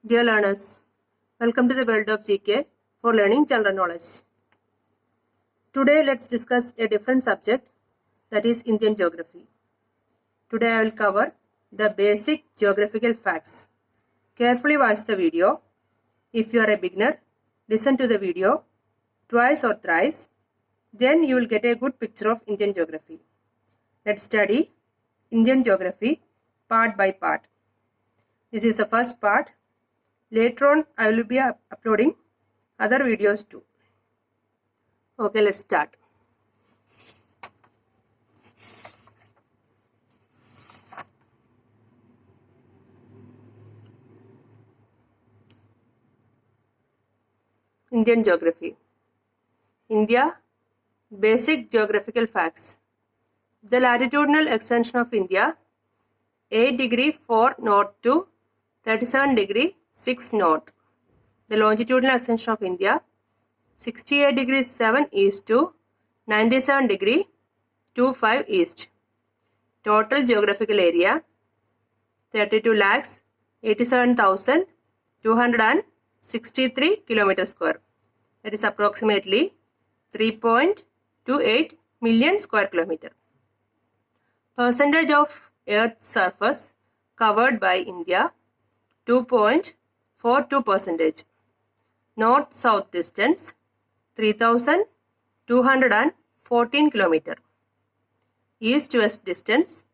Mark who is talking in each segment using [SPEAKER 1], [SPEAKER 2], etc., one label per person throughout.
[SPEAKER 1] Dear learners, welcome to the world of GK for learning general knowledge. Today let's discuss a different subject, that is Indian geography. Today I will cover the basic geographical facts. Carefully watch the video. If you are a beginner, listen to the video twice or thrice. Then you will get a good picture of Indian geography. Let's study Indian geography part by part. This is the first part. Later on, I will be uploading other videos too. Okay, let's start. Indian geography. India, basic geographical facts. The latitudinal extension of India, 8 degree 4 north to 37 degree 6 north. The longitudinal extension of India, 68 degree 7 east to 97 degree 25 east. Total geographical area, 32 lakhs 87,263 kilometers square. That is approximately 3.28 million square kilometer. Percentage of Earth's surface covered by India, 2.42%. North-south distance, 3,214 km. East-west distance,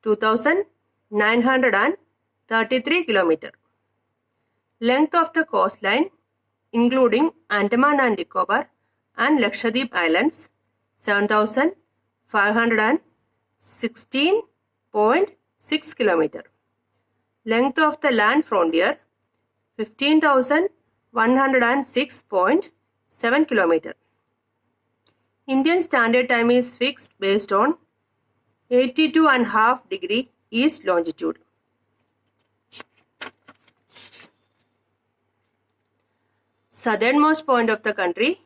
[SPEAKER 1] 2,933 km. Length of the coastline, including Andaman and Nicobar and Lakshadweep Islands, 7,516.6 km. Length of the land frontier, 15,106.7 km. Indian Standard Time is fixed based on 82.5 degree east longitude. Southernmost point of the country,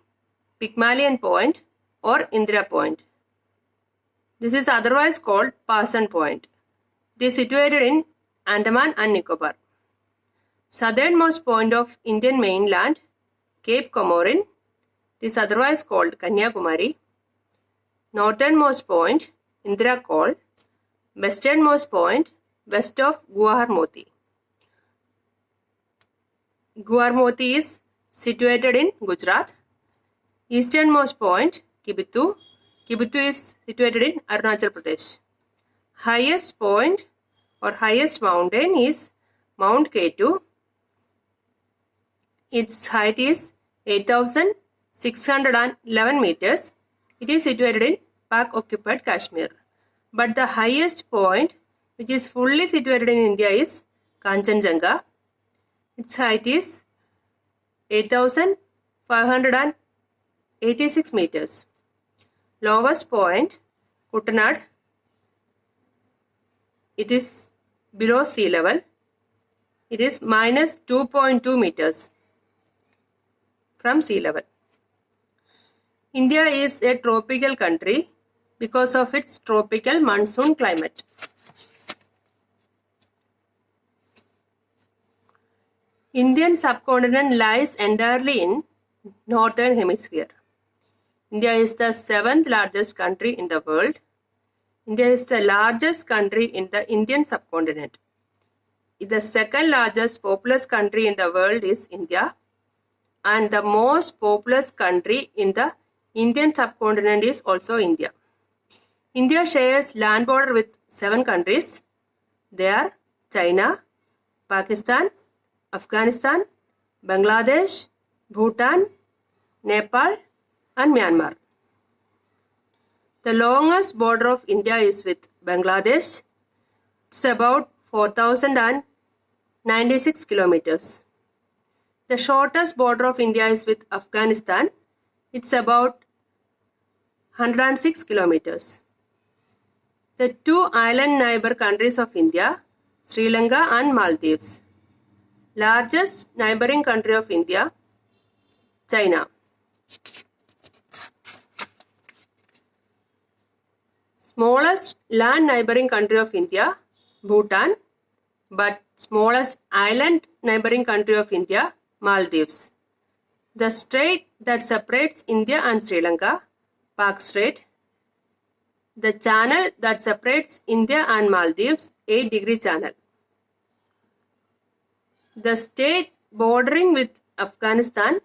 [SPEAKER 1] Pygmalion Point or Indira Point. This is otherwise called Parson Point. It is situated in Andaman and Nicobar. Southernmost point of Indian mainland, Cape Comorin. It is otherwise called Kanyakumari. Northernmost point, Indira Col. Westernmost point, west of Guwahati. Guwahati is situated in Gujarat. Easternmost point, Kibithu. Kibithu is situated in Arunachal Pradesh. Highest point or highest mountain is Mount Ketu. Its height is 8,611 meters. It is situated in Pak-occupied Kashmir. But the highest point, which is fully situated in India, is Kanchenjunga. Its height is 8,586 meters. Lowest point, Kuttanad. It is below sea level. It is minus 2.2 meters from sea level. India is a tropical country because of its tropical monsoon climate. Indian subcontinent lies entirely in northern hemisphere. India is the 7th largest country in the world. India is the largest country in the Indian subcontinent. The second largest populous country in the world is India, and the most populous country in the Indian subcontinent is also India. India shares land border with 7 countries. They are China, Pakistan, Afghanistan, Bangladesh, Bhutan, Nepal, and Myanmar. The longest border of India is with Bangladesh. It's about 4,096 kilometers. The shortest border of India is with Afghanistan. It's about 106 kilometers. The 2 island neighbor countries of India, Sri Lanka and Maldives. Largest neighboring country of India, China. Smallest land neighboring country of India, Bhutan. but smallest island neighboring country of India, Maldives. The strait that separates India and Sri Lanka, Pak Strait. The channel that separates India and Maldives, 8-degree channel. The state bordering with Afghanistan,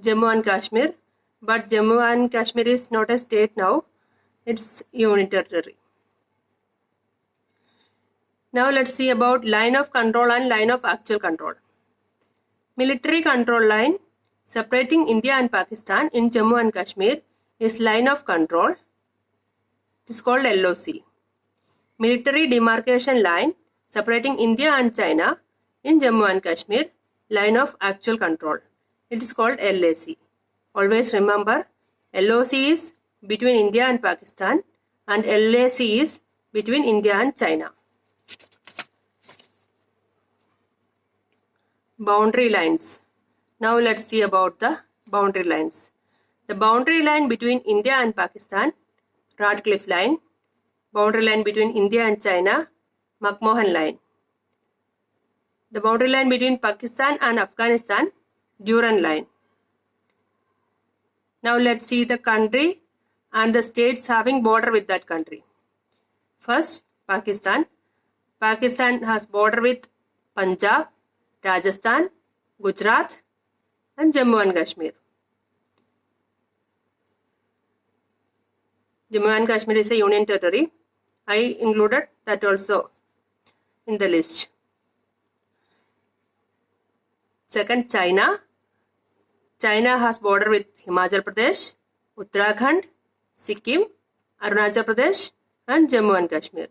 [SPEAKER 1] Jammu and Kashmir, but Jammu and Kashmir is not a state now, it's union territory. Now let's see about line of control and line of actual control. Military control line separating India and Pakistan in Jammu and Kashmir is line of control. It is called LOC. Military demarcation line separating India and China in Jammu and Kashmir, line of actual control. It is called LAC. Always remember, LOC is between India and Pakistan and LAC is between India and China. Boundary lines. Now let's see about the boundary lines. The boundary line between India and Pakistan, Radcliffe Line. Boundary line between India and China, McMahon Line. The boundary line between Pakistan and Afghanistan, Durand Line. Now let's see the country and the states having border with that country. First, Pakistan. Pakistan has border with Punjab, Rajasthan, Gujarat and Jammu and Kashmir. Jammu and Kashmir is a union territory. I included that also in the list. Second, China. China has border with Himachal Pradesh, Uttarakhand, Sikkim, Arunachal Pradesh and Jammu and Kashmir.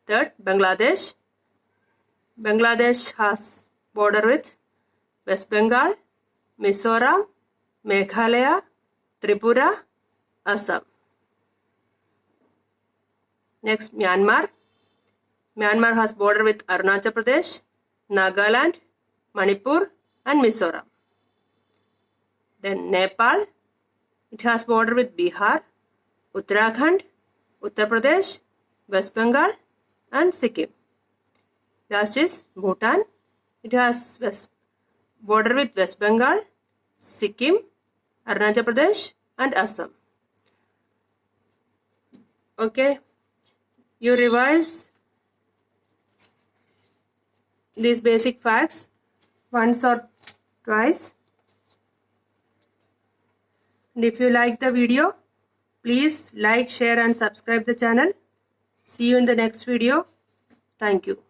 [SPEAKER 1] Third, Bangladesh. Bangladesh has border with West Bengal, Mizoram, Meghalaya, Tripura, Assam. Next, Myanmar. Myanmar has border with Arunachal Pradesh, Nagaland, Manipur and Mizoram. Then Nepal. It has border with Bihar, Uttarakhand, Uttar Pradesh, West Bengal and Sikkim. Last is Bhutan. It has border with West Bengal, Sikkim, Arunachal Pradesh and Assam. Okay. You revise these basic facts once or twice. And if you like the video, please like, share and subscribe the channel. See you in the next video. Thank you.